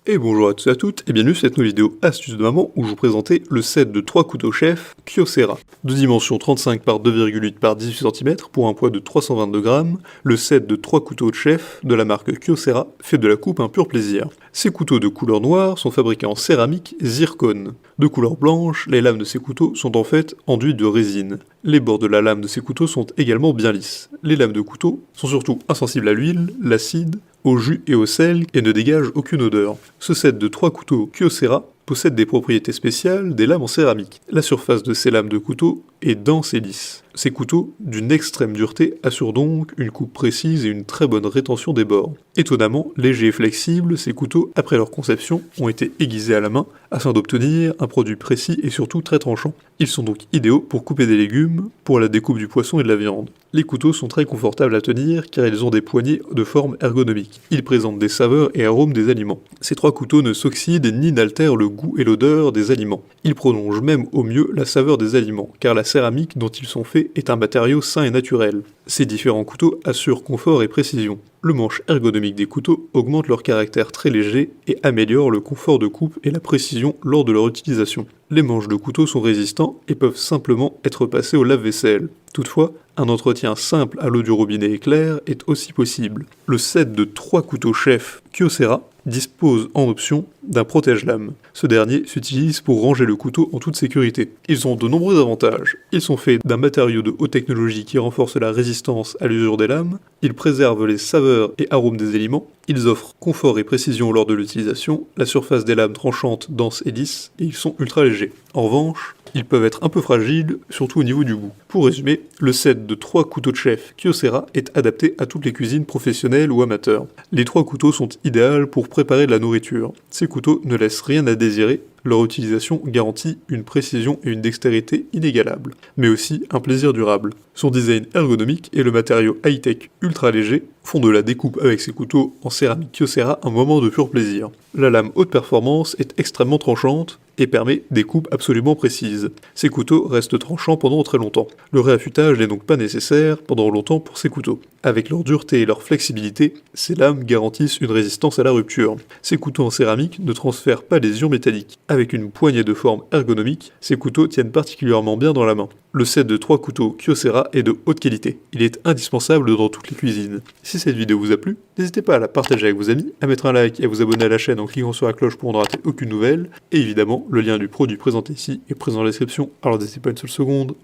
Et bonjour à tous et à toutes, et bienvenue sur cette nouvelle vidéo astuce de maman où je vous présentais le set de 3 couteaux chef Kyocera. De dimension 35 par 2,8 par 18 cm pour un poids de 322 grammes, le set de 3 couteaux de chef de la marque Kyocera fait de la coupe un pur plaisir. Ces couteaux de couleur noire sont fabriqués en céramique zircone. De couleur blanche, les lames de ces couteaux sont en fait enduites de résine. Les bords de la lame de ces couteaux sont également bien lisses. Les lames de couteau sont surtout insensibles à l'huile, l'acide, au jus et au sel et ne dégagent aucune odeur. Ce set de 3 couteaux Kyocera possède des propriétés spéciales des lames en céramique. La surface de ces lames de couteau est dense et lisse. Ces couteaux, d'une extrême dureté, assurent donc une coupe précise et une très bonne rétention des bords. Étonnamment légers et flexibles, ces couteaux, après leur conception, ont été aiguisés à la main afin d'obtenir un produit précis et surtout très tranchant. Ils sont donc idéaux pour couper des légumes, pour la découpe du poisson et de la viande. Les couteaux sont très confortables à tenir car ils ont des poignées de forme ergonomique. Ils présentent des saveurs et arômes des aliments. Ces 3 couteaux ne s'oxydent ni n'altèrent le goût et l'odeur des aliments. Ils prolongent même au mieux la saveur des aliments, car la céramique dont ils sont faits est un matériau sain et naturel. Ces différents couteaux assurent confort et précision. Le manche ergonomique des couteaux augmente leur caractère très léger et améliore le confort de coupe et la précision lors de leur utilisation. Les manches de couteau sont résistants et peuvent simplement être passés au lave-vaisselle. Toutefois, un entretien simple à l'eau du robinet éclair est aussi possible. Le set de 3 couteaux chef Kyocera dispose en option d'un protège-lame. Ce dernier s'utilise pour ranger le couteau en toute sécurité. Ils ont de nombreux avantages. Ils sont faits d'un matériau de haute technologie qui renforce la résistance à l'usure des lames, ils préservent les saveurs et arômes des aliments, ils offrent confort et précision lors de l'utilisation, la surface des lames tranchantes, dense et lisse, et ils sont ultra légers. En revanche, ils peuvent être un peu fragiles, surtout au niveau du bout. Pour résumer, le set de 3 couteaux de chef Kyocera est adapté à toutes les cuisines professionnelles ou amateurs. Les 3 couteaux sont idéaux pour préparer de la nourriture. Ces couteaux ne laissent rien à désirer, leur utilisation garantit une précision et une dextérité inégalables, mais aussi un plaisir durable. Son design ergonomique et le matériau high-tech ultra léger font de la découpe avec ces couteaux en céramique Kyocera un moment de pur plaisir. La lame haute performance est extrêmement tranchante et permet des coupes absolument précises. Ces couteaux restent tranchants pendant très longtemps. Le réaffûtage n'est donc pas nécessaire pendant longtemps pour ces couteaux. Avec leur dureté et leur flexibilité, ces lames garantissent une résistance à la rupture. Ces couteaux en céramique ne transfèrent pas les ions métalliques. Avec une poignée de forme ergonomique, ces couteaux tiennent particulièrement bien dans la main. Le set de 3 couteaux Kyocera est de haute qualité. Il est indispensable dans toutes les cuisines. Si cette vidéo vous a plu, n'hésitez pas à la partager avec vos amis, à mettre un like et à vous abonner à la chaîne en cliquant sur la cloche pour ne rater aucune nouvelle. Et évidemment, le lien du produit présenté ici est présent dans la description, alors n'hésitez pas une seule seconde.